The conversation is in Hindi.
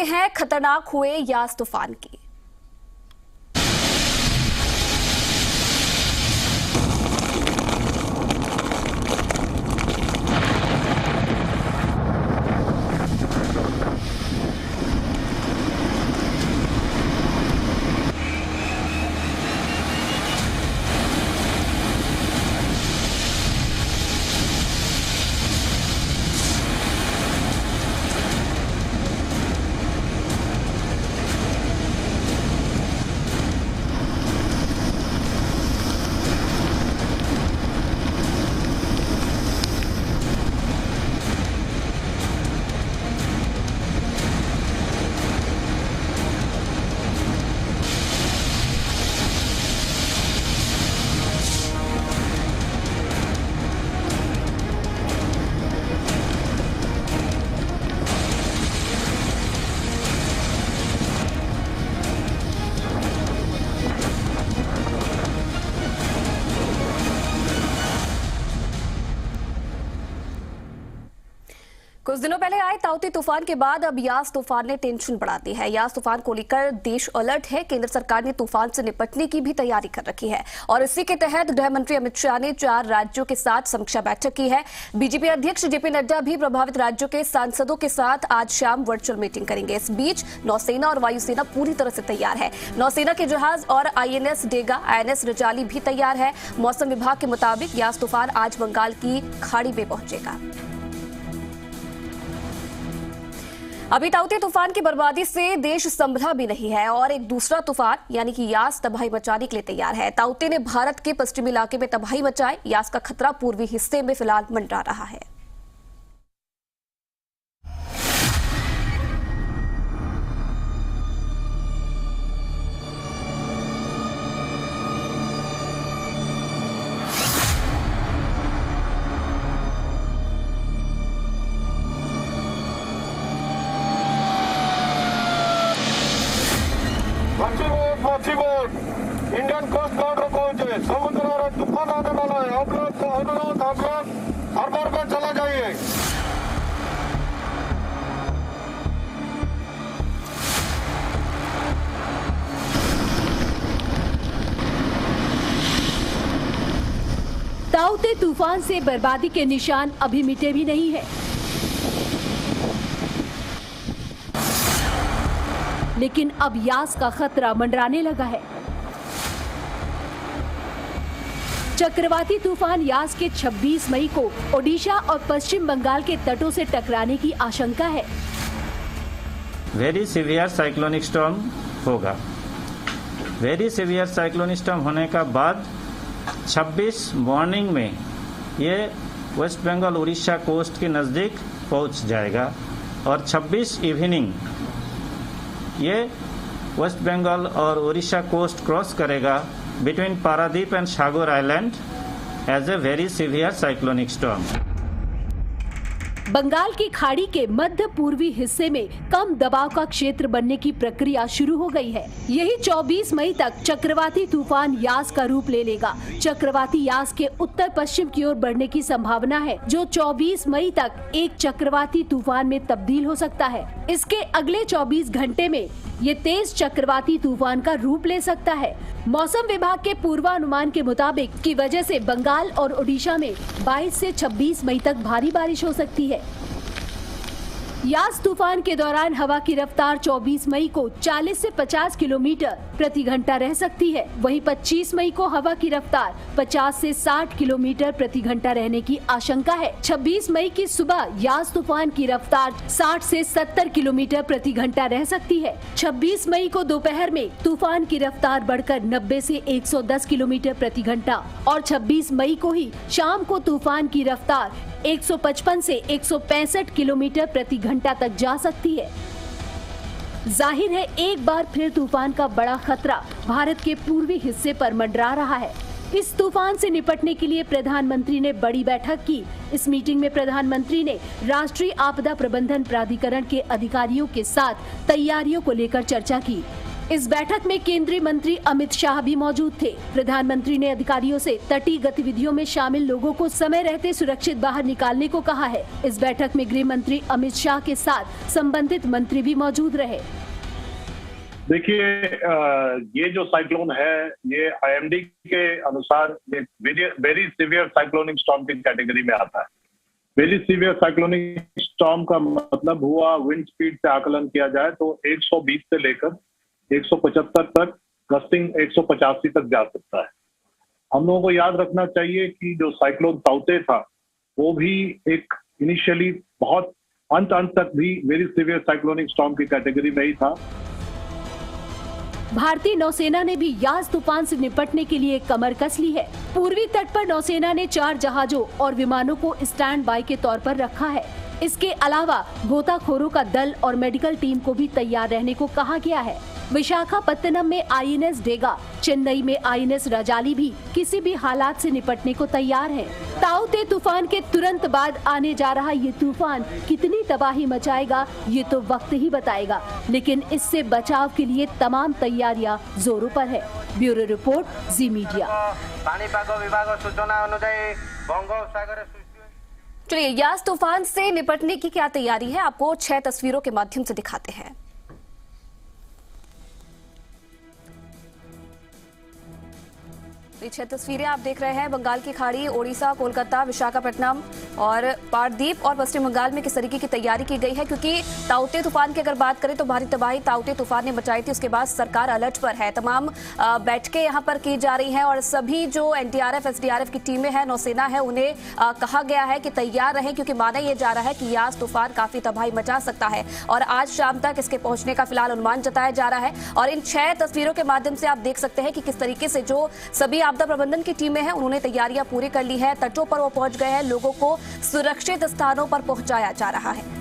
जानते हैं खतरनाक हुए यास तूफान की। कुछ दिनों पहले आए ताउते तूफान के बाद अब यास तूफान ने टेंशन बढ़ा दी है। यास तूफान को लेकर देश अलर्ट है। केंद्र सरकार ने तूफान से निपटने की भी तैयारी कर रखी है और इसी के तहत गृह मंत्री अमित शाह ने 4 राज्यों के साथ समीक्षा बैठक की है। बीजेपी अध्यक्ष जेपी नड्डा भी प्रभावित राज्यों के सांसदों के साथ आज शाम वर्चुअल मीटिंग करेंगे। इस बीच नौसेना और वायुसेना पूरी तरह से तैयार है। नौसेना के जहाज और INS डेगा, INS रजाली भी तैयार है। मौसम विभाग के मुताबिक यास तूफान आज बंगाल की खाड़ी में पहुंचेगा। अभी ताउते तूफान की बर्बादी से देश संभला भी नहीं है और एक दूसरा तूफान यानी कि यास तबाही मचाने के लिए तैयार है। ताउते ने भारत के पश्चिमी इलाके में तबाही मचाई। यास का खतरा पूर्वी हिस्से में फिलहाल मंडरा रहा है। इंडियन कोस्ट गार्ड पहुंचे। समुद्र और तूफान आने वाला है। आप लोग अनुरोध, आप लोग हार्बर पर चला जाइए। ताउते तूफान से बर्बादी के निशान अभी मिटे भी नहीं है, लेकिन अब यास का खतरा मंडराने लगा है। चक्रवाती तूफान यास के 26 मई को ओडिशा और पश्चिम बंगाल के तटों से टकराने की आशंका है। वेरी सीवियर साइक्लोनिक स्टॉर्म होगा। वेरी सीवियर साइक्लोनिक स्टॉर्म होने का बाद 26 मॉर्निंग में ये वेस्ट बंगाल उड़ीसा कोस्ट के नज़दीक पहुंच जाएगा और 26 इवनिंग ये वेस्ट बंगाल और उड़ीसा कोस्ट क्रॉस करेगा between Paradip and Sagar Island as a very severe cyclonic storm. Bengal की खाड़ी के मध्य पूर्वी हिस्से में कम दबाव का क्षेत्र बनने की प्रक्रिया शुरू हो गई है। यही 24 मई तक चक्रवाती तूफान यास का रूप ले लेगा। चक्रवाती यास के उत्तर पश्चिम की ओर बढ़ने की संभावना है, जो 24 मई तक एक चक्रवाती तूफान में तब्दील हो सकता है। इसके अगले 24 घंटे में ये तेज चक्रवाती तूफान का रूप ले सकता है। मौसम विभाग के पूर्वानुमान के मुताबिक की वजह से बंगाल और ओडिशा में 22 से 26 मई तक भारी बारिश हो सकती है। यास तूफान के दौरान हवा की रफ्तार 24 मई को 40 से 50 किलोमीटर प्रति घंटा रह सकती है। वहीं 25 मई को हवा की रफ्तार 50 से 60 किलोमीटर प्रति घंटा रहने की आशंका है। 26 मई की सुबह यास तूफान की रफ्तार 60 से 70 किलोमीटर प्रति घंटा रह सकती है। 26 मई को दोपहर में तूफान की रफ्तार बढ़कर 90 से 110 किलोमीटर प्रति घंटा और 26 मई को ही शाम को तूफान की रफ्तार 155 से 165 किलोमीटर प्रति घंटा तक जा सकती है। जाहिर है एक बार फिर तूफान का बड़ा खतरा भारत के पूर्वी हिस्से पर मंडरा रहा है। इस तूफान से निपटने के लिए प्रधानमंत्री ने बड़ी बैठक की। इस मीटिंग में प्रधानमंत्री ने राष्ट्रीय आपदा प्रबंधन प्राधिकरण के अधिकारियों के साथ तैयारियों को लेकर चर्चा की। इस बैठक में केंद्रीय मंत्री अमित शाह भी मौजूद थे। प्रधानमंत्री ने अधिकारियों से तटीय गतिविधियों में शामिल लोगों को समय रहते सुरक्षित बाहर निकालने को कहा है। इस बैठक में गृह मंत्री अमित शाह के साथ संबंधित मंत्री भी मौजूद रहे। देखिए, ये जो साइक्लोन है ये IMD के अनुसार वेरी सीवियर साइक्लोनिक स्टॉर्म की कैटेगरी में आता है। वेरी सीवियर साइक्लोनिक स्टॉर्म का मतलब हुआ, विंड स्पीड से आकलन किया जाए तो 120 से लेकर 175 तक, गस्टिंग 185 तक जा सकता है। हम लोगों को याद रखना चाहिए कि जो साइक्लोन ताउते था वो भी एक इनिशियली बहुत अंत तक भी वेरी सीवियर साइक्लोनिक स्टॉर्म की कैटेगरी में ही था। भारतीय नौसेना ने भी यास तूफान से निपटने के लिए कमर कस ली है। पूर्वी तट पर नौसेना ने 4 जहाजों और विमानों को स्टैंड बाय के तौर पर रखा है। इसके अलावा गोताखोरों का दल और मेडिकल टीम को भी तैयार रहने को कहा गया है। विशाखापत्तनम में INS डेगा, चेन्नई में INS रजाली भी किसी भी हालात से निपटने को तैयार है। ताउते तूफान के तुरंत बाद आने जा रहा ये तूफान कितनी तबाही मचाएगा ये तो वक्त ही बताएगा, लेकिन इससे बचाव के लिए तमाम तैयारियां जोरों पर है। ब्यूरो रिपोर्ट, जी मीडिया। पानीपाग विभाग सूचना अनुसार बंगोपसागर। चलिए, यास तूफान से निपटने की क्या तैयारी है, आपको 6 तस्वीरों के माध्यम से दिखाते हैं। ये 6 तस्वीरें आप देख रहे हैं। बंगाल की खाड़ी, ओडिशा, कोलकाता, विशाखापट्टनम और पारदीप और पश्चिम बंगाल में किस तरीके की तैयारी की गई है, क्योंकि ताउते तूफान की अगर बात करें तो भारी तबाही ताउते तूफान ने मचाई थी। उसके बाद सरकार अलर्ट पर है। तमाम बैठकें यहां पर की जा रही हैं और सभी जो NDRF, SDRF की टीमें हैं, नौसेना है, उन्हें कहा गया है कि तैयार रहें, क्योंकि माना यह जा रहा है कि यास तूफान काफी तबाही मचा सकता है और आज शाम तक इसके पहुंचने का फिलहाल अनुमान जताया जा रहा है। और इन 6 तस्वीरों के माध्यम से आप देख सकते हैं कि किस तरीके से जो सभी आपदा प्रबंधन की टीमें हैं उन्होंने तैयारियां पूरी कर ली है। तटों पर वो पहुंच गए हैं, लोगों को सुरक्षित स्थानों पर पहुंचाया जा रहा है।